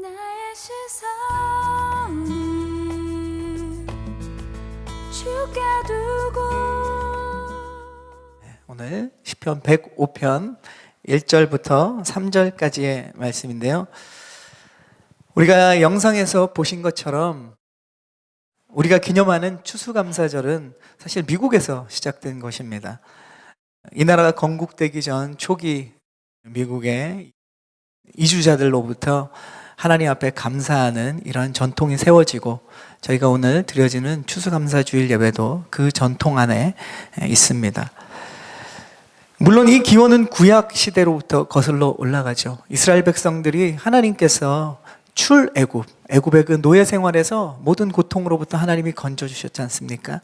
나의 시선을 주께 두고. 오늘 시편 105편 1절부터 3절까지의 말씀인데요. 우리가 영상에서 보신 것처럼 우리가 기념하는 추수감사절은 사실 미국에서 시작된 것입니다. 이 나라가 건국되기 전 초기 미국의 이주자들로부터 하나님 앞에 감사하는 이러한 전통이 세워지고, 저희가 오늘 드려지는 추수감사주일 예배도 그 전통 안에 있습니다. 물론 이 기원은 구약 시대로부터 거슬러 올라가죠. 이스라엘 백성들이 하나님께서 애굽의 그 노예 생활에서 모든 고통으로부터 하나님이 건져주셨지 않습니까?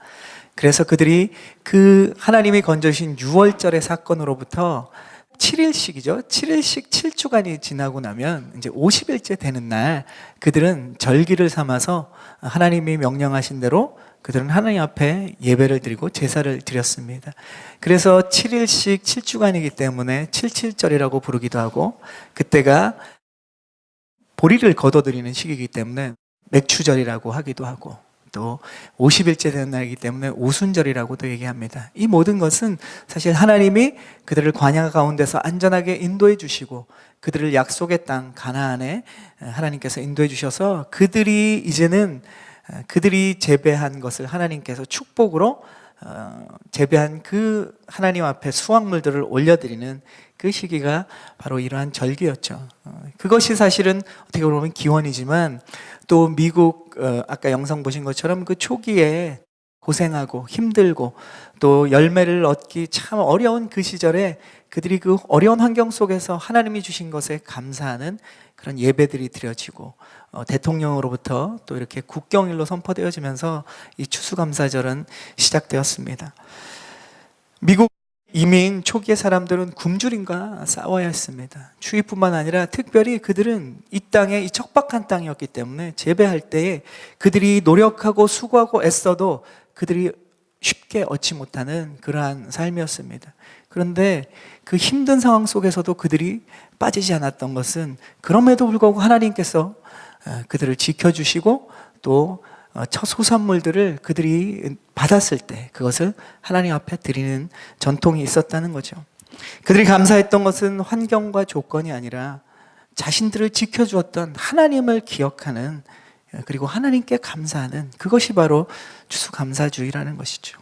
그래서 그들이 그 하나님이 건져주신 6월절의 사건으로부터 7일씩이죠. 7일씩 7주간이 지나고 나면 이제 50일째 되는 날 그들은 절기를 삼아서 하나님이 명령하신 대로 그들은 하나님 앞에 예배를 드리고 제사를 드렸습니다. 그래서 7일씩 7주간이기 때문에 77절이라고 부르기도 하고, 그때가 보리를 거둬들이는 시기이기 때문에 맥추절이라고 하기도 하고, 또 50일째 되는 날이기 때문에 오순절이라고도 얘기합니다. 이 모든 것은 사실 하나님이 그들을 광야 가운데서 안전하게 인도해 주시고 그들을 약속의 땅 가나안에 하나님께서 인도해 주셔서 그들이 이제는 그들이 재배한 것을 하나님께서 축복으로 재배한 그 하나님 앞에 수확물들을 올려드리는 그 시기가 바로 이러한 절기였죠. 그것이 사실은 어떻게 보면 기원이지만, 또 미국 아까 영상 보신 것처럼 그 초기에 고생하고 힘들고 또 열매를 얻기 참 어려운 그 시절에 그들이 그 어려운 환경 속에서 하나님이 주신 것에 감사하는 그런 예배들이 드려지고, 대통령으로부터 또 이렇게 국경일로 선포되어지면서 이 추수감사절은 시작되었습니다. 미국 이민 초기의 사람들은 굶주림과 싸워야 했습니다. 추위뿐만 아니라 특별히 그들은 이 땅에, 이 척박한 땅이었기 때문에 재배할 때에 그들이 노력하고 수고하고 애써도 그들이 쉽게 얻지 못하는 그러한 삶이었습니다. 그런데 그 힘든 상황 속에서도 그들이 빠지지 않았던 것은, 그럼에도 불구하고 하나님께서 그들을 지켜주시고 또 첫 소산물들을 그들이 받았을 때 그것을 하나님 앞에 드리는 전통이 있었다는 거죠. 그들이 감사했던 것은 환경과 조건이 아니라 자신들을 지켜주었던 하나님을 기억하는, 그리고 하나님께 감사하는, 그것이 바로 추수감사주의라는 것이죠.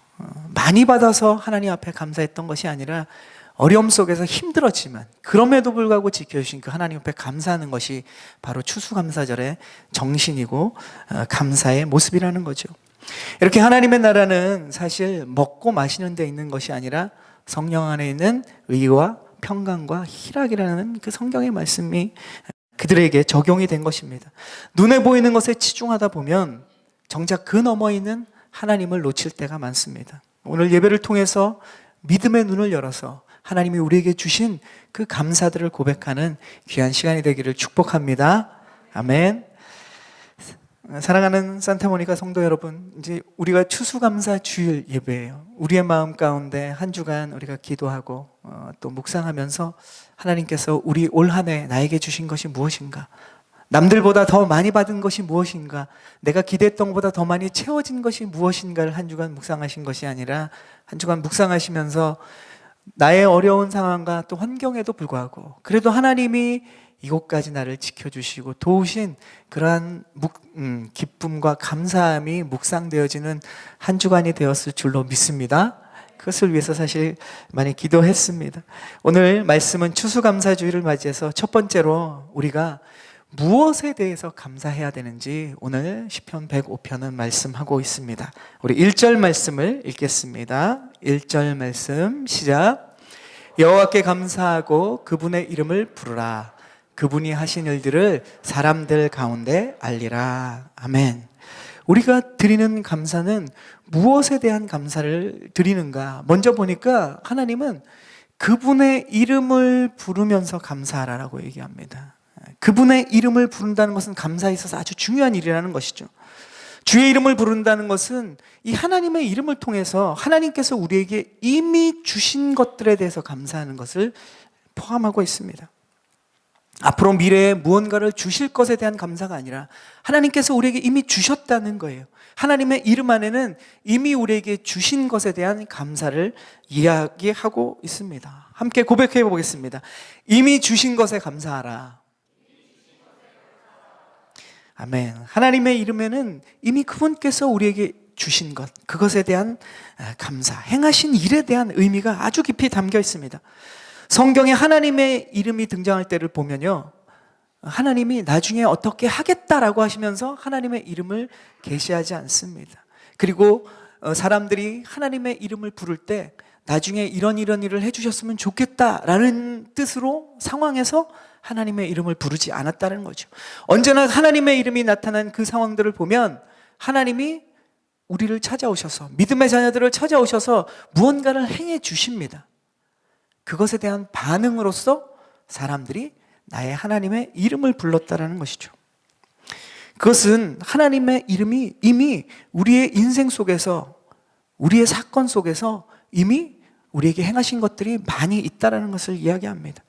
많이 받아서 하나님 앞에 감사했던 것이 아니라 어려움 속에서 힘들었지만 그럼에도 불구하고 지켜주신 그 하나님 앞에 감사하는 것이 바로 추수감사절의 정신이고 감사의 모습이라는 거죠. 이렇게 하나님의 나라는 사실 먹고 마시는 데 있는 것이 아니라 성령 안에 있는 의와 평강과 희락이라는 그 성경의 말씀이 그들에게 적용이 된 것입니다. 눈에 보이는 것에 치중하다 보면 정작 그 너머 있는 하나님을 놓칠 때가 많습니다. 오늘 예배를 통해서 믿음의 눈을 열어서 하나님이 우리에게 주신 그 감사들을 고백하는 귀한 시간이 되기를 축복합니다. 아멘. 사랑하는 산타모니카 성도 여러분, 이제 우리가 추수감사 주일 예배예요. 우리의 마음 가운데 한 주간 우리가 기도하고 또 묵상하면서 하나님께서 우리 올 한 해 나에게 주신 것이 무엇인가, 남들보다 더 많이 받은 것이 무엇인가, 내가 기대했던 것보다 더 많이 채워진 것이 무엇인가를 한 주간 묵상하신 것이 아니라, 한 주간 묵상하시면서 나의 어려운 상황과 또 환경에도 불구하고 그래도 하나님이 이곳까지 나를 지켜주시고 도우신 그러한 기쁨과 감사함이 묵상되어지는 한 주간이 되었을 줄로 믿습니다. 그것을 위해서 사실 많이 기도했습니다. 오늘 말씀은 추수감사주의를 맞이해서 첫 번째로 우리가 무엇에 대해서 감사해야 되는지 오늘 시편 105편은 말씀하고 있습니다. 우리 1절 말씀을 읽겠습니다. 1절 말씀 시작. 여호와께 감사하고 그분의 이름을 부르라. 그분이 하신 일들을 사람들 가운데 알리라. 아멘. 우리가 드리는 감사는 무엇에 대한 감사를 드리는가? 먼저 보니까 하나님은 그분의 이름을 부르면서 감사하라라고 얘기합니다. 그분의 이름을 부른다는 것은 감사에 있어서 아주 중요한 일이라는 것이죠. 주의 이름을 부른다는 것은 이 하나님의 이름을 통해서 하나님께서 우리에게 이미 주신 것들에 대해서 감사하는 것을 포함하고 있습니다. 앞으로 미래에 무언가를 주실 것에 대한 감사가 아니라 하나님께서 우리에게 이미 주셨다는 거예요. 하나님의 이름 안에는 이미 우리에게 주신 것에 대한 감사를 이야기하고 있습니다. 함께 고백해 보겠습니다. 이미 주신 것에 감사하라. 아멘. 하나님의 이름에는 이미 그분께서 우리에게 주신 것, 그것에 대한 감사, 행하신 일에 대한 의미가 아주 깊이 담겨 있습니다. 성경에 하나님의 이름이 등장할 때를 보면요, 하나님이 나중에 어떻게 하겠다라고 하시면서 하나님의 이름을 계시하지 않습니다. 그리고 사람들이 하나님의 이름을 부를 때 나중에 이런 일을 해주셨으면 좋겠다라는 뜻으로 상황에서 하나님의 이름을 부르지 않았다는 거죠. 언제나 하나님의 이름이 나타난 그 상황들을 보면 하나님이 우리를 찾아오셔서, 믿음의 자녀들을 찾아오셔서 무언가를 행해 주십니다. 그것에 대한 반응으로서 사람들이 나의 하나님의 이름을 불렀다라는 것이죠. 그것은 하나님의 이름이 이미 우리의 인생 속에서, 우리의 사건 속에서 이미 우리에게 행하신 것들이 많이 있다라는 것을 이야기합니다.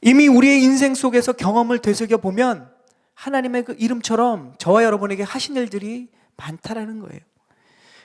이미 우리의 인생 속에서 경험을 되새겨 보면 하나님의 그 이름처럼 저와 여러분에게 하신 일들이 많다라는 거예요.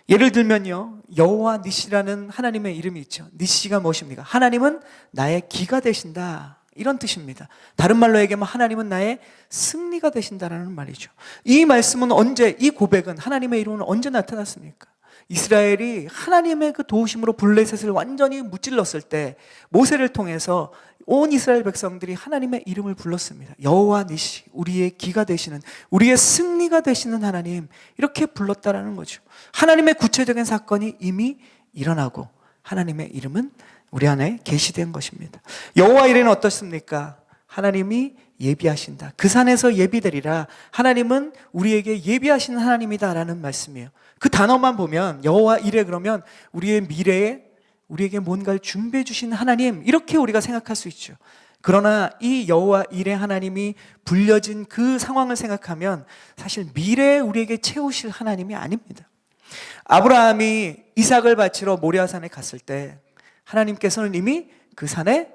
예를 들면요, 여호와 니시라는 하나님의 이름이 있죠. 니시가 무엇입니까? 하나님은 나의 기가 되신다, 이런 뜻입니다. 다른 말로 얘기하면 하나님은 나의 승리가 되신다라는 말이죠. 이 말씀은 언제, 이 고백은, 하나님의 이름은 언제 나타났습니까? 이스라엘이 하나님의 그 도우심으로 블레셋을 완전히 무찔렀을 때 모세를 통해서 온 이스라엘 백성들이 하나님의 이름을 불렀습니다. 여호와 니시, 우리의 기가 되시는, 우리의 승리가 되시는 하나님, 이렇게 불렀다라는 거죠. 하나님의 구체적인 사건이 이미 일어나고 하나님의 이름은 우리 안에 계시된 것입니다. 여호와 이레는 어떻습니까? 하나님이 예비하신다. 그 산에서 예비되리라. 하나님은 우리에게 예비하시는 하나님이다라는 말씀이에요. 그 단어만 보면 여호와 이레 그러면 우리의 미래에 우리에게 뭔가를 준비해 주신 하나님, 이렇게 우리가 생각할 수 있죠. 그러나 이 여호와 이레 하나님이 불려진 그 상황을 생각하면 사실 미래에 우리에게 채우실 하나님이 아닙니다. 아브라함이 이삭을 바치러 모리아산에 갔을 때 하나님께서는 이미 그 산에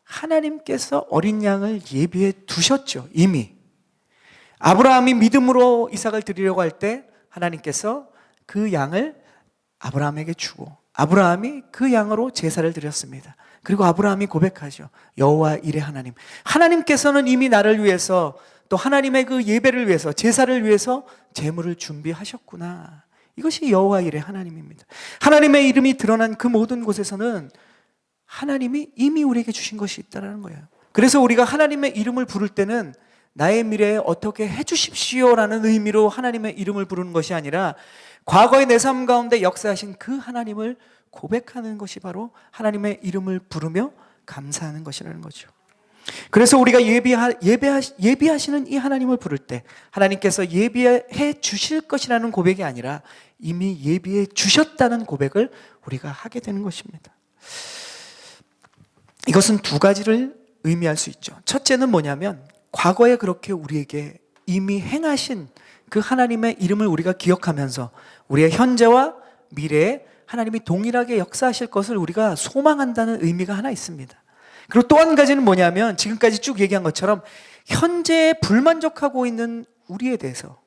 하나님께서 어린 양을 예비해 두셨죠. 이미 아브라함이 믿음으로 이삭을 드리려고 할 때 하나님께서 그 양을 아브라함에게 주고 아브라함이 그 양으로 제사를 드렸습니다. 그리고 아브라함이 고백하죠. 여호와 이레 하나님, 하나님께서는 이미 나를 위해서, 또 하나님의 그 예배를 위해서, 제사를 위해서 제물을 준비하셨구나. 이것이 여호와 이레 하나님입니다. 하나님의 이름이 드러난 그 모든 곳에서는 하나님이 이미 우리에게 주신 것이 있다는 거예요. 그래서 우리가 하나님의 이름을 부를 때는 나의 미래에 어떻게 해주십시오라는 의미로 하나님의 이름을 부르는 것이 아니라 과거의 내 삶 가운데 역사하신 그 하나님을 고백하는 것이 바로 하나님의 이름을 부르며 감사하는 것이라는 거죠. 그래서 우리가 예비하시는 이 하나님을 부를 때 하나님께서 예비해 주실 것이라는 고백이 아니라 이미 예비해 주셨다는 고백을 우리가 하게 되는 것입니다. 이것은 두 가지를 의미할 수 있죠. 첫째는 뭐냐면 과거에 그렇게 우리에게 이미 행하신 그 하나님의 이름을 우리가 기억하면서 우리의 현재와 미래에 하나님이 동일하게 역사하실 것을 우리가 소망한다는 의미가 하나 있습니다. 그리고 또 한 가지는 뭐냐면 지금까지 쭉 얘기한 것처럼 현재에 불만족하고 있는 우리에 대해서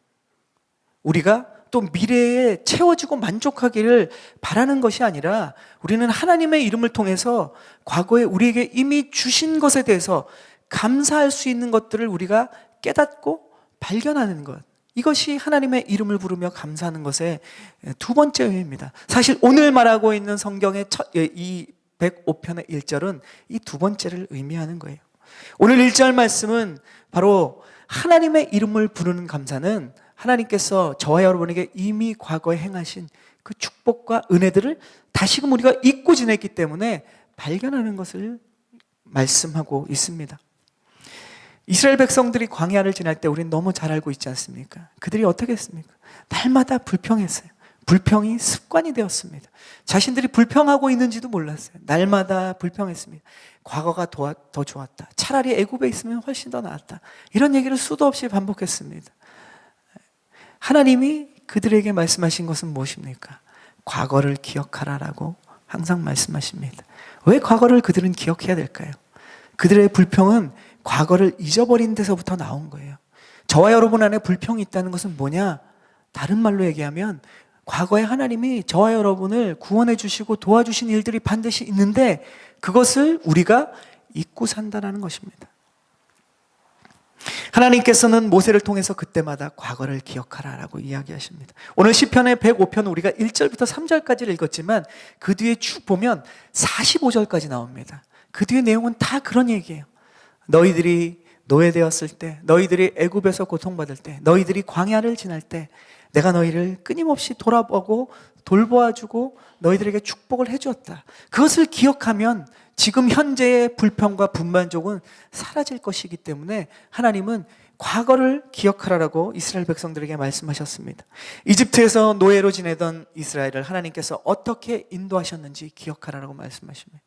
우리가 또 미래에 채워지고 만족하기를 바라는 것이 아니라 우리는 하나님의 이름을 통해서 과거에 우리에게 이미 주신 것에 대해서 감사할 수 있는 것들을 우리가 깨닫고 발견하는 것, 이것이 하나님의 이름을 부르며 감사하는 것의 두 번째 의미입니다. 사실 오늘 말하고 있는 성경의 이 105편의 1절은 이 두 번째를 의미하는 거예요. 오늘 1절 말씀은 바로 하나님의 이름을 부르는 감사는 하나님께서 저와 여러분에게 이미 과거에 행하신 그 축복과 은혜들을 다시금 우리가 잊고 지냈기 때문에 발견하는 것을 말씀하고 있습니다. 이스라엘 백성들이 광야를 지날 때 우리는 너무 잘 알고 있지 않습니까? 그들이 어떻게 했습니까? 날마다 불평했어요. 불평이 습관이 되었습니다. 자신들이 불평하고 있는지도 몰랐어요. 날마다 불평했습니다. 과거가 더 좋았다. 차라리 애굽에 있으면 훨씬 더 나았다. 이런 얘기를 수도 없이 반복했습니다. 하나님이 그들에게 말씀하신 것은 무엇입니까? 과거를 기억하라라고 항상 말씀하십니다. 왜 과거를 그들은 기억해야 될까요? 그들의 불평은 과거를 잊어버린 데서부터 나온 거예요. 저와 여러분 안에 불평이 있다는 것은 뭐냐? 다른 말로 얘기하면 과거에 하나님이 저와 여러분을 구원해 주시고 도와주신 일들이 반드시 있는데 그것을 우리가 잊고 산다는 것입니다. 하나님께서는 모세를 통해서 그때마다 과거를 기억하라라고 이야기하십니다. 오늘 시편의 105편 우리가 1절부터 3절까지를 읽었지만 그 뒤에 쭉 보면 45절까지 나옵니다. 그 뒤에 내용은 다 그런 얘기예요. 너희들이 노예되었을 때, 너희들이 애굽에서 고통받을 때, 너희들이 광야를 지날 때 내가 너희를 끊임없이 돌아보고 돌보아주고 너희들에게 축복을 해주었다. 그것을 기억하면 지금 현재의 불평과 분만족은 사라질 것이기 때문에 하나님은 과거를 기억하라고 이스라엘 백성들에게 말씀하셨습니다. 이집트에서 노예로 지내던 이스라엘을 하나님께서 어떻게 인도하셨는지 기억하라고 말씀하십니다.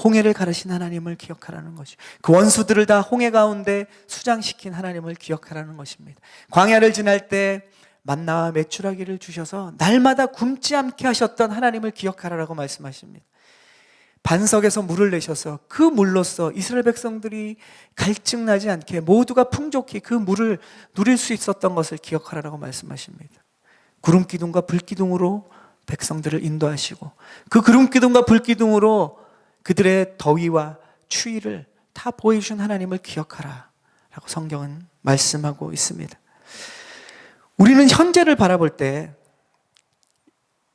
홍해를 가르신 하나님을 기억하라는 것이죠. 그 원수들을 다 홍해 가운데 수장시킨 하나님을 기억하라는 것입니다. 광야를 지날 때 만나와 메추라기를 주셔서 날마다 굶지 않게 하셨던 하나님을 기억하라고 말씀하십니다. 반석에서 물을 내셔서 그 물로써 이스라엘 백성들이 갈증나지 않게 모두가 풍족히 그 물을 누릴 수 있었던 것을 기억하라고 말씀하십니다. 구름 기둥과 불 기둥으로 백성들을 인도하시고 그 구름 기둥과 불 기둥으로 그들의 더위와 추위를 다 보여주신 하나님을 기억하라 라고 성경은 말씀하고 있습니다. 우리는 현재를 바라볼 때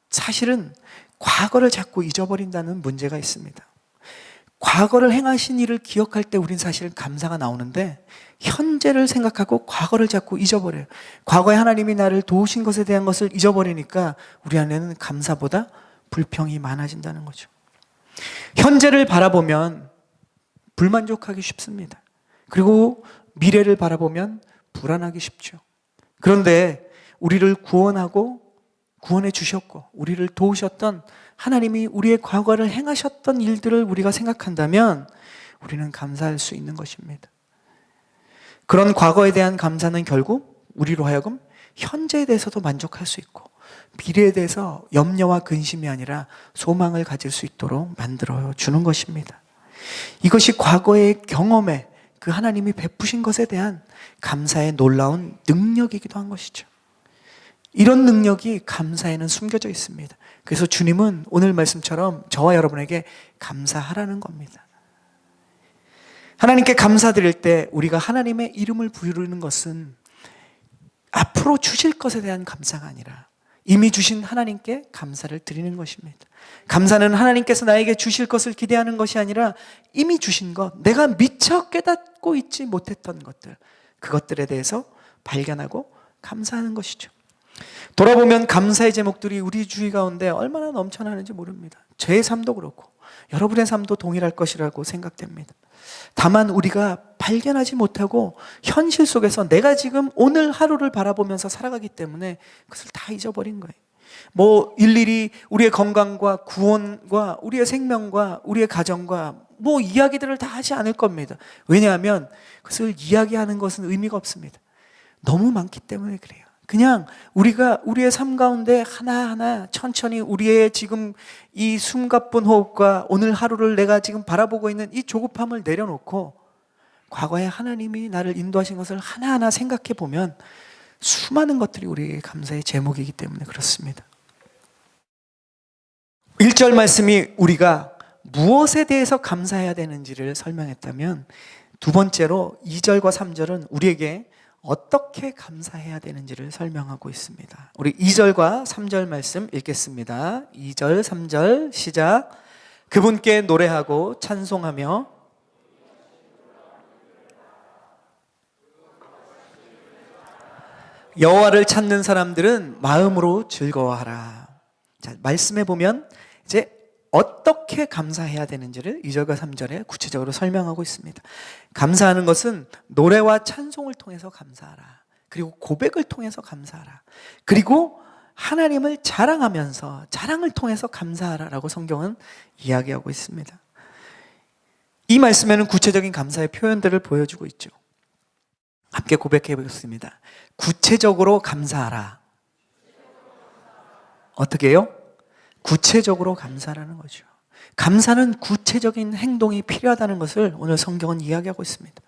사실은 과거를 자꾸 잊어버린다는 문제가 있습니다. 과거를 행하신 일을 기억할 때 우린 사실 감사가 나오는데 현재를 생각하고 과거를 자꾸 잊어버려요. 과거에 하나님이 나를 도우신 것에 대한 것을 잊어버리니까 우리 안에는 감사보다 불평이 많아진다는 거죠. 현재를 바라보면 불만족하기 쉽습니다. 그리고 미래를 바라보면 불안하기 쉽죠. 그런데 우리를 구원해 주셨고 우리를 도우셨던 하나님이 우리의 과거를 행하셨던 일들을 우리가 생각한다면 우리는 감사할 수 있는 것입니다. 그런 과거에 대한 감사는 결국 우리로 하여금 현재에 대해서도 만족할 수 있고 미래에 대해서 염려와 근심이 아니라 소망을 가질 수 있도록 만들어 주는 것입니다. 이것이 과거의 경험에 그 하나님이 베푸신 것에 대한 감사의 놀라운 능력이기도 한 것이죠. 이런 능력이 감사에는 숨겨져 있습니다. 그래서 주님은 오늘 말씀처럼 저와 여러분에게 감사하라는 겁니다. 하나님께 감사드릴 때 우리가 하나님의 이름을 부르는 것은 앞으로 주실 것에 대한 감사가 아니라 이미 주신 하나님께 감사를 드리는 것입니다. 감사는 하나님께서 나에게 주실 것을 기대하는 것이 아니라 이미 주신 것, 내가 미처 깨닫고 있지 못했던 것들, 그것들에 대해서 발견하고 감사하는 것이죠. 돌아보면 감사의 제목들이 우리 주위 가운데 얼마나 넘쳐나는지 모릅니다. 제 삶도 그렇고 여러분의 삶도 동일할 것이라고 생각됩니다. 다만 우리가 발견하지 못하고 현실 속에서 내가 지금 오늘 하루를 바라보면서 살아가기 때문에 그것을 다 잊어버린 거예요. 일일이 우리의 건강과 구원과 우리의 생명과 우리의 가정과 이야기들을 다 하지 않을 겁니다. 왜냐하면 그것을 이야기하는 것은 의미가 없습니다. 너무 많기 때문에 그래요. 그냥 우리가 우리의 삶 가운데 하나하나 천천히 우리의 지금 이 숨가쁜 호흡과 오늘 하루를 내가 지금 바라보고 있는 이 조급함을 내려놓고 과거에 하나님이 나를 인도하신 것을 하나하나 생각해 보면 수많은 것들이 우리에게 감사의 제목이기 때문에 그렇습니다. 1절 말씀이 우리가 무엇에 대해서 감사해야 되는지를 설명했다면 두 번째로 2절과 3절은 우리에게 어떻게 감사해야 되는지를 설명하고 있습니다. 우리 2절과 3절 말씀 읽겠습니다. 2절, 3절 시작. 그분께 노래하고 찬송하며 여호와를 찾는 사람들은 마음으로 즐거워하라. 자, 말씀해 보면 이제 어떻게 감사해야 되는지를 2절과 3절에 구체적으로 설명하고 있습니다. 감사하는 것은 노래와 찬송을 통해서 감사하라. 그리고 고백을 통해서 감사하라. 그리고 하나님을 자랑하면서 자랑을 통해서 감사하라라고 성경은 이야기하고 있습니다. 이 말씀에는 구체적인 감사의 표현들을 보여주고 있죠. 함께 고백해 보겠습니다. 구체적으로 감사하라. 어떻게 해요? 구체적으로 감사라는 거죠. 감사는 구체적인 행동이 필요하다는 것을 오늘 성경은 이야기하고 있습니다.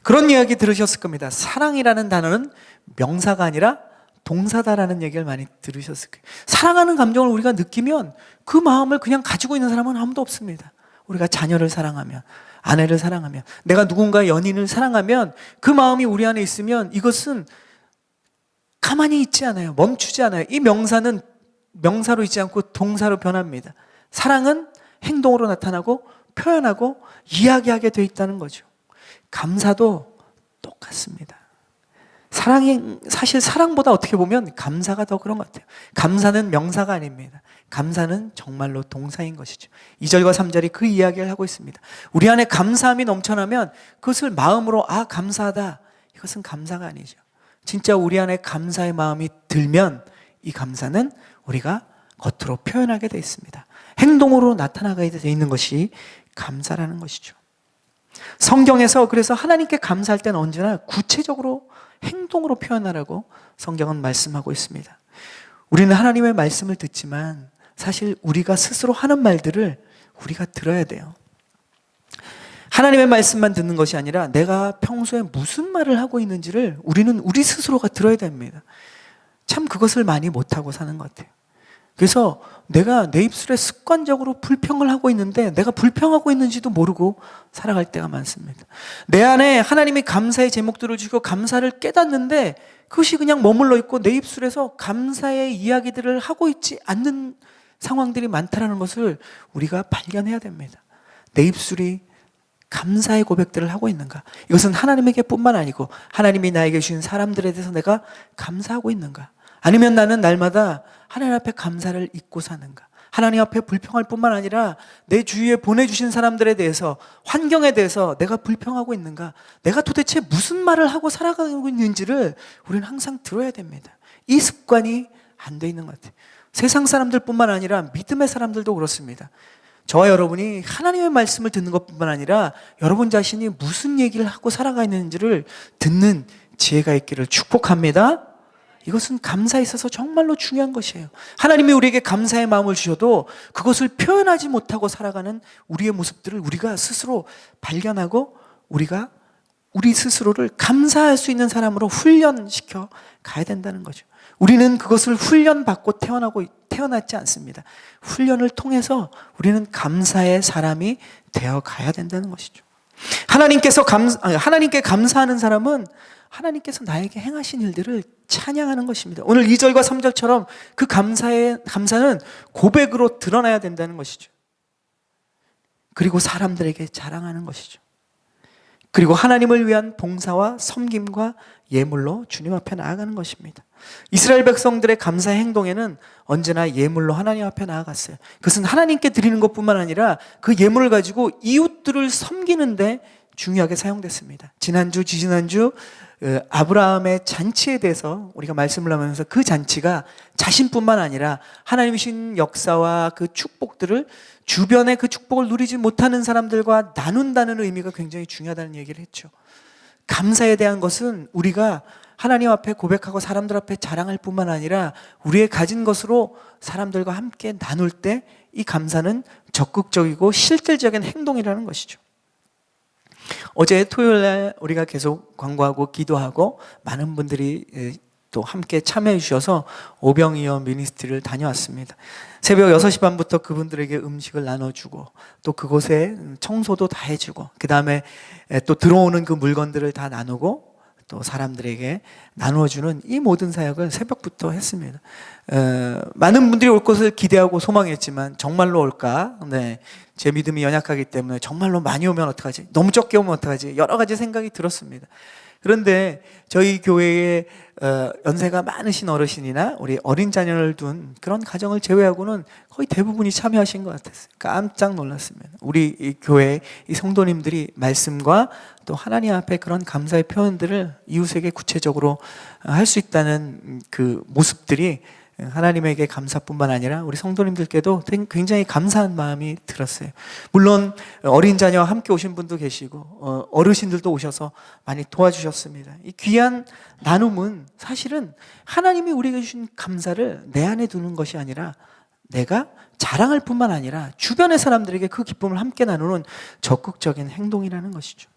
그런 이야기 들으셨을 겁니다. 사랑이라는 단어는 명사가 아니라 동사다라는 얘기를 많이 들으셨을 거예요. 사랑하는 감정을 우리가 느끼면 그 마음을 그냥 가지고 있는 사람은 아무도 없습니다. 우리가 자녀를 사랑하면, 아내를 사랑하면, 내가 누군가 연인을 사랑하면 그 마음이 우리 안에 있으면 이것은 가만히 있지 않아요. 멈추지 않아요. 이 명사는 명사로 있지 않고 동사로 변합니다. 사랑은 행동으로 나타나고 표현하고 이야기하게 돼 있다는 거죠. 감사도 똑같습니다. 사랑이 사실 사랑보다 어떻게 보면 감사가 더 그런 것 같아요. 감사는 명사가 아닙니다. 감사는 정말로 동사인 것이죠. 2절과 3절이 그 이야기를 하고 있습니다. 우리 안에 감사함이 넘쳐나면 그것을 마음으로 감사하다. 이것은 감사가 아니죠. 진짜 우리 안에 감사의 마음이 들면 이 감사는 우리가 겉으로 표현하게 되어 있습니다. 행동으로 나타나게 되어 있는 것이 감사라는 것이죠. 성경에서 그래서 하나님께 감사할 때는 언제나 구체적으로 행동으로 표현하라고 성경은 말씀하고 있습니다. 우리는 하나님의 말씀을 듣지만 사실 우리가 스스로 하는 말들을 우리가 들어야 돼요. 하나님의 말씀만 듣는 것이 아니라 내가 평소에 무슨 말을 하고 있는지를 우리는 우리 스스로가 들어야 됩니다. 참 그것을 많이 못하고 사는 것 같아요. 그래서 내가 내 입술에 습관적으로 불평을 하고 있는데 내가 불평하고 있는지도 모르고 살아갈 때가 많습니다. 내 안에 하나님이 감사의 제목들을 주고 감사를 깨닫는데 그것이 그냥 머물러 있고 내 입술에서 감사의 이야기들을 하고 있지 않는 상황들이 많다는 것을 우리가 발견해야 됩니다. 내 입술이 감사의 고백들을 하고 있는가? 이것은 하나님에게 뿐만 아니고 하나님이 나에게 주신 사람들에 대해서 내가 감사하고 있는가? 아니면 나는 날마다 하나님 앞에 감사를 잊고 사는가? 하나님 앞에 불평할 뿐만 아니라 내 주위에 보내주신 사람들에 대해서, 환경에 대해서 내가 불평하고 있는가? 내가 도대체 무슨 말을 하고 살아가고 있는지를 우리는 항상 들어야 됩니다. 이 습관이 안 돼 있는 것 같아요. 세상 사람들 뿐만 아니라 믿음의 사람들도 그렇습니다. 저와 여러분이 하나님의 말씀을 듣는 것뿐만 아니라 여러분 자신이 무슨 얘기를 하고 살아가 있는지를 듣는 지혜가 있기를 축복합니다. 이것은 감사에 있어서 정말로 중요한 것이에요. 하나님이 우리에게 감사의 마음을 주셔도 그것을 표현하지 못하고 살아가는 우리의 모습들을 우리가 스스로 발견하고 우리가 우리 스스로를 감사할 수 있는 사람으로 훈련시켜 가야 된다는 거죠. 우리는 그것을 훈련받고 태어났지 않습니다. 훈련을 통해서 우리는 감사의 사람이 되어 가야 된다는 것이죠. 하나님께 감사하는 사람은 하나님께서 나에게 행하신 일들을 찬양하는 것입니다. 오늘 2절과 3절처럼 그 감사는 고백으로 드러나야 된다는 것이죠. 그리고 사람들에게 자랑하는 것이죠. 그리고 하나님을 위한 봉사와 섬김과 예물로 주님 앞에 나아가는 것입니다. 이스라엘 백성들의 감사의 행동에는 언제나 예물로 하나님 앞에 나아갔어요. 그것은 하나님께 드리는 것뿐만 아니라 그 예물을 가지고 이웃들을 섬기는데 중요하게 사용됐습니다. 지난주, 지지난주 아브라함의 잔치에 대해서 우리가 말씀을 하면서 그 잔치가 자신뿐만 아니라 하나님이 주신 역사와 그 축복들을 주변에 그 축복을 누리지 못하는 사람들과 나눈다는 의미가 굉장히 중요하다는 얘기를 했죠. 감사에 대한 것은 우리가 하나님 앞에 고백하고 사람들 앞에 자랑할 뿐만 아니라 우리의 가진 것으로 사람들과 함께 나눌 때 이 감사는 적극적이고 실질적인 행동이라는 것이죠. 어제 토요일에 우리가 계속 광고하고 기도하고 많은 분들이 또 함께 참여해 주셔서 오병이어 미니스트리를 다녀왔습니다. 새벽 6시 반부터 그분들에게 음식을 나눠주고 또 그곳에 청소도 다 해주고 그 다음에 또 들어오는 그 물건들을 다 나누고 또 사람들에게 나누어주는 이 모든 사역을 새벽부터 했습니다. 많은 분들이 올 것을 기대하고 소망했지만 정말로 올까? 네, 제 믿음이 연약하기 때문에 정말로 많이 오면 어떡하지? 너무 적게 오면 어떡하지? 여러 가지 생각이 들었습니다. 그런데 저희 교회에 연세가 많으신 어르신이나 우리 어린 자녀를 둔 그런 가정을 제외하고는 거의 대부분이 참여하신 것 같았어요. 깜짝 놀랐습니다. 우리 이 교회 이 성도님들이 말씀과 또 하나님 앞에 그런 감사의 표현들을 이웃에게 구체적으로 할 수 있다는 그 모습들이 하나님에게 감사뿐만 아니라 우리 성도님들께도 굉장히 감사한 마음이 들었어요. 물론 어린 자녀와 함께 오신 분도 계시고 어르신들도 오셔서 많이 도와주셨습니다. 이 귀한 나눔은 사실은 하나님이 우리에게 주신 감사를 내 안에 두는 것이 아니라 내가 자랑할 뿐만 아니라 주변의 사람들에게 그 기쁨을 함께 나누는 적극적인 행동이라는 것이죠.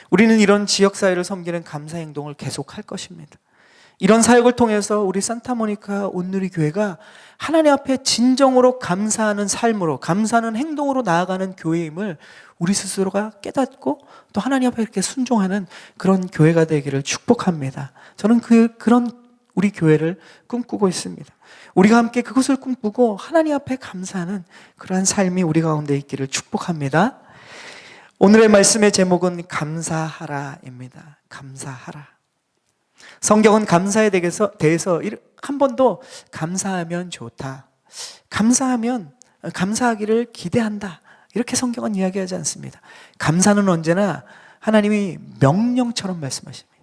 우리는 이런 지역사회를 섬기는 감사 행동을 계속할 것입니다. 이런 사역을 통해서 우리 산타모니카 온누리 교회가 하나님 앞에 진정으로 감사하는 삶으로, 감사하는 행동으로 나아가는 교회임을 우리 스스로가 깨닫고 또 하나님 앞에 이렇게 순종하는 그런 교회가 되기를 축복합니다. 저는 그런 우리 교회를 꿈꾸고 있습니다. 우리가 함께 그것을 꿈꾸고 하나님 앞에 감사하는 그러한 삶이 우리 가운데 있기를 축복합니다. 오늘의 말씀의 제목은 감사하라입니다. 감사하라. 성경은 감사에 대해서 한 번도 감사하면 좋다, 감사하기를 기대한다, 이렇게 성경은 이야기하지 않습니다. 감사는 언제나 하나님이 명령처럼 말씀하십니다.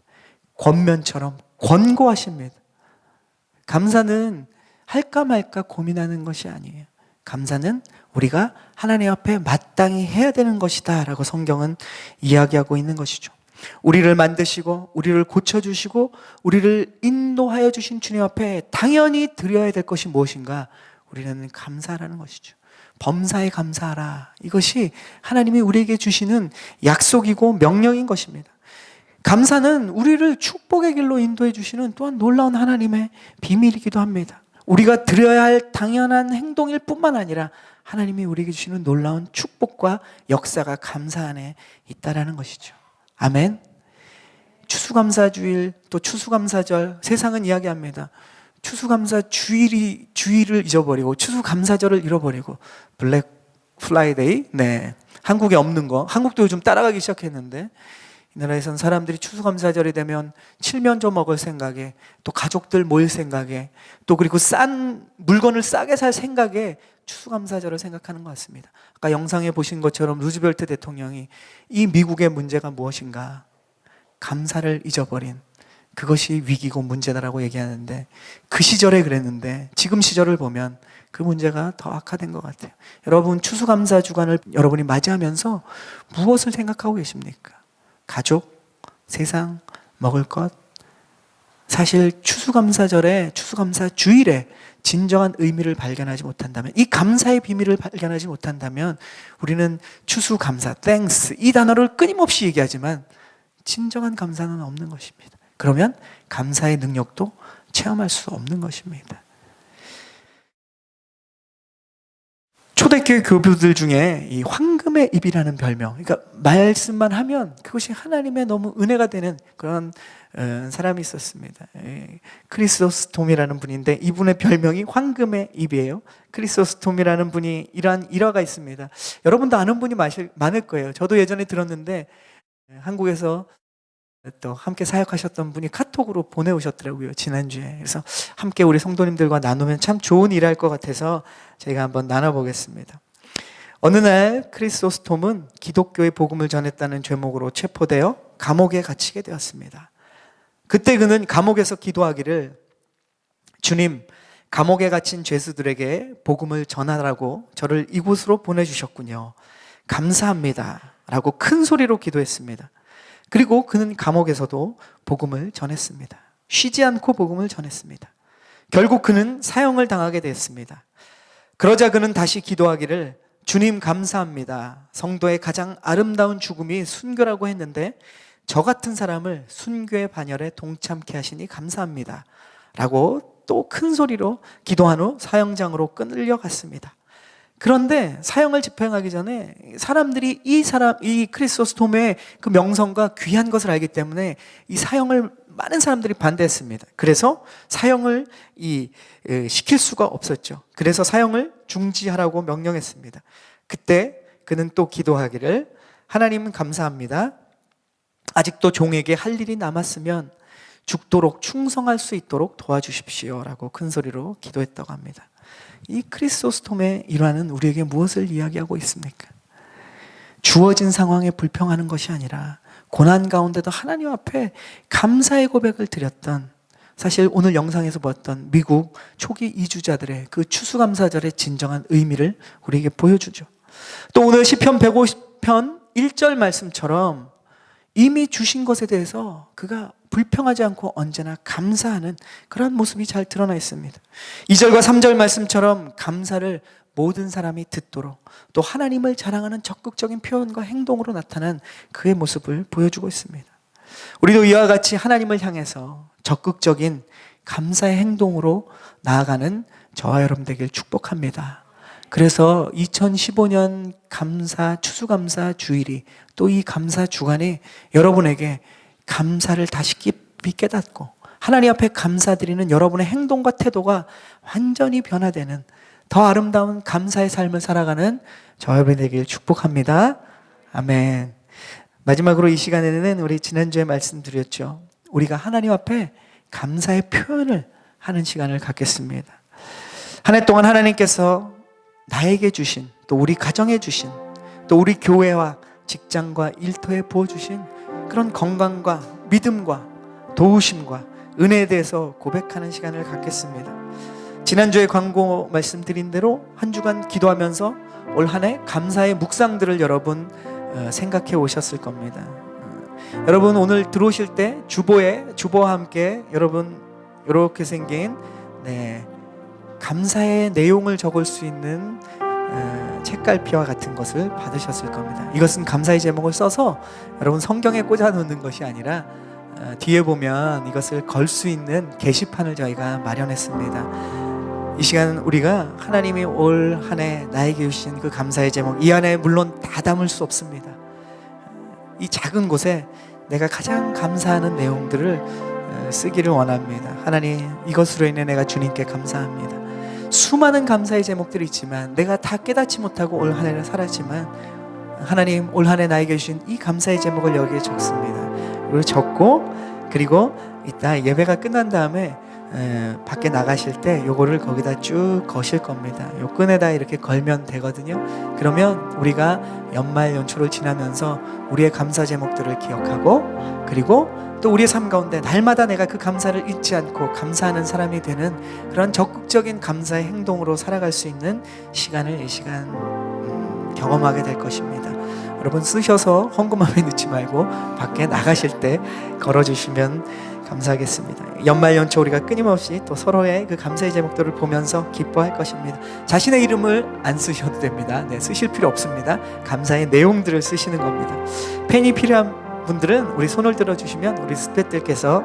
권면처럼 권고하십니다. 감사는 할까 말까 고민하는 것이 아니에요. 감사는 우리가 하나님 앞에 마땅히 해야 되는 것이다 라고 성경은 이야기하고 있는 것이죠. 우리를 만드시고 우리를 고쳐주시고 우리를 인도하여 주신 주님 앞에 당연히 드려야 될 것이 무엇인가? 우리는 감사라는 것이죠. 범사에 감사하라. 이것이 하나님이 우리에게 주시는 약속이고 명령인 것입니다. 감사는 우리를 축복의 길로 인도해 주시는 또한 놀라운 하나님의 비밀이기도 합니다. 우리가 드려야 할 당연한 행동일 뿐만 아니라 하나님이 우리에게 주시는 놀라운 축복과 역사가 감사 안에 있다라는 것이죠. 아멘. 추수감사주일, 또 추수감사절, 세상은 이야기합니다. 추수감사 주일을 잊어버리고 추수감사절을 잃어버리고 블랙 프라이데이, 네, 한국에 없는 거, 한국도 요즘 따라가기 시작했는데 이 나라에선 사람들이 추수감사절이 되면 칠면조 먹을 생각에, 또 가족들 모일 생각에, 또 그리고 싼 물건을 싸게 살 생각에 추수감사절을 생각하는 것 같습니다. 아까 영상에 보신 것처럼 루즈벨트 대통령이 이 미국의 문제가 무엇인가? 감사를 잊어버린 그것이 위기고 문제다라고 얘기하는데, 그 시절에 그랬는데 지금 시절을 보면 그 문제가 더 악화된 것 같아요. 여러분, 추수감사 주간을 여러분이 맞이하면서 무엇을 생각하고 계십니까? 가족, 세상, 먹을 것. 사실 추수감사절에, 추수감사 주일에 진정한 의미를 발견하지 못한다면, 이 감사의 비밀을 발견하지 못한다면 우리는 추수감사, thanks 이 단어를 끊임없이 얘기하지만 진정한 감사는 없는 것입니다. 그러면 감사의 능력도 체험할 수 없는 것입니다. 초대교회 교부들 중에 이 황금의 입이라는 별명, 그러니까 말씀만 하면 그것이 하나님의 너무 은혜가 되는 그런 사람이 있었습니다. 크리소스톰이라는 분인데 이분의 별명이 황금의 입이에요. 크리소스톰이라는 분이 이러한 일화가 있습니다. 여러분도 아는 분이 많을 거예요. 저도 예전에 들었는데 한국에서 또 함께 사역하셨던 분이 카톡으로 보내오셨더라고요, 지난주에. 그래서 함께 우리 성도님들과 나누면 참 좋은 일할 것 같아서 제가 한번 나눠보겠습니다. 어느 날 크리소스톰은 기독교의 복음을 전했다는 죄목으로 체포되어 감옥에 갇히게 되었습니다. 그때 그는 감옥에서 기도하기를, 주님, 감옥에 갇힌 죄수들에게 복음을 전하라고 저를 이곳으로 보내주셨군요. 감사합니다 라고 큰 소리로 기도했습니다. 그리고 그는 감옥에서도 복음을 전했습니다. 쉬지 않고 복음을 전했습니다. 결국 그는 사형을 당하게 됐습니다. 그러자 그는 다시 기도하기를, 주님 감사합니다. 성도의 가장 아름다운 죽음이 순교라고 했는데 저 같은 사람을 순교의 반열에 동참케 하시니 감사합니다 라고 또 큰 소리로 기도한 후 사형장으로 끌려갔습니다. 그런데 사형을 집행하기 전에 사람들이 이 크리소스톰의 그 명성과 귀한 것을 알기 때문에 이 사형을 많은 사람들이 반대했습니다. 그래서 사형을 시킬 수가 없었죠. 그래서 사형을 중지하라고 명령했습니다. 그때 그는 또 기도하기를, 하나님 감사합니다. 아직도 종에게 할 일이 남았으면 죽도록 충성할 수 있도록 도와주십시오 라고 큰 소리로 기도했다고 합니다. 이 크리소스톰의 일화는 우리에게 무엇을 이야기하고 있습니까? 주어진 상황에 불평하는 것이 아니라 고난 가운데도 하나님 앞에 감사의 고백을 드렸던, 사실 오늘 영상에서 보았던 미국 초기 이주자들의 그 추수감사절의 진정한 의미를 우리에게 보여주죠. 또 오늘 시편 150편 1절 말씀처럼 이미 주신 것에 대해서 그가 불평하지 않고 언제나 감사하는 그런 모습이 잘 드러나 있습니다. 2절과 3절 말씀처럼 감사를 모든 사람이 듣도록 또 하나님을 자랑하는 적극적인 표현과 행동으로 나타난 그의 모습을 보여주고 있습니다. 우리도 이와 같이 하나님을 향해서 적극적인 감사의 행동으로 나아가는 저와 여러분 되길 축복합니다. 그래서 2015년 감사, 추수감사 주일이 또 이 감사 주간에 여러분에게 감사를 다시 깊이 깨닫고 하나님 앞에 감사드리는 여러분의 행동과 태도가 완전히 변화되는 더 아름다운 감사의 삶을 살아가는 저와 여러분이 되길 축복합니다. 아멘. 마지막으로 이 시간에는 우리 지난주에 말씀드렸죠. 우리가 하나님 앞에 감사의 표현을 하는 시간을 갖겠습니다. 한 해 동안 하나님께서 나에게 주신 또 우리 가정에 주신 또 우리 교회와 직장과 일터에 부어주신 그런 건강과 믿음과 도우심과 은혜에 대해서 고백하는 시간을 갖겠습니다. 지난주에 광고 말씀드린 대로 한 주간 기도하면서 올 한 해 감사의 묵상들을 여러분 생각해 오셨을 겁니다. 여러분 오늘 들어오실 때 주보와 함께 여러분 이렇게 생긴 감사의 내용을 적을 수 있는 책갈피와 같은 것을 받으셨을 겁니다. 이것은 감사의 제목을 써서 여러분 성경에 꽂아 놓는 것이 아니라 뒤에 보면 이것을 걸 수 있는 게시판을 저희가 마련했습니다. 이 시간 우리가 하나님이 올 한 해 나에게 주신 그 감사의 제목, 이 안에 물론 다 담을 수 없습니다. 이 작은 곳에 내가 가장 감사하는 내용들을 쓰기를 원합니다. 하나님, 이것으로 인해 내가 주님께 감사합니다. 수많은 감사의 제목들이 있지만 내가 다 깨닫지 못하고 올 한 해를 살았지만 하나님, 올 한 해 나에게 주신 이 감사의 제목을 여기에 적습니다. 그리고 적고, 그리고 이따 예배가 끝난 다음에 밖에 나가실 때 요거를 거기다 쭉 거실 겁니다. 요 끈에다 이렇게 걸면 되거든요. 그러면 우리가 연말 연초를 지나면서 우리의 감사 제목들을 기억하고, 그리고 또 우리의 삶 가운데 날마다 내가 그 감사를 잊지 않고 감사하는 사람이 되는 그런 적극적인 감사의 행동으로 살아갈 수 있는 시간을 이 시간 경험하게 될 것입니다. 여러분 쓰셔서 헝겊맘에 넣지 말고 밖에 나가실 때 걸어주시면 감사하겠습니다. 연말 연초 우리가 끊임없이 또 서로의 그 감사의 제목들을 보면서 기뻐할 것입니다. 자신의 이름을 안 쓰셔도 됩니다. 쓰실 필요 없습니다. 감사의 내용들을 쓰시는 겁니다. 펜이 필요한 분들은 우리 손을 들어주시면 우리 스태프들께서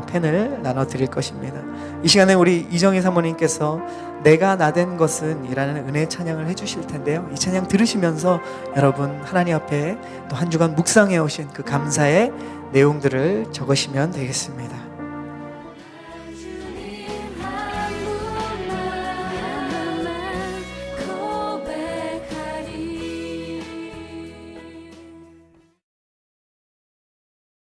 펜을 나눠드릴 것입니다. 이 시간에 우리 이정희 사모님께서 내가 나된 것은 이라는 은혜의 찬양을 해주실 텐데요. 이 찬양 들으시면서 여러분 하나님 앞에 또 한 주간 묵상해 오신 그 감사의 내용들을 적으시면 되겠습니다.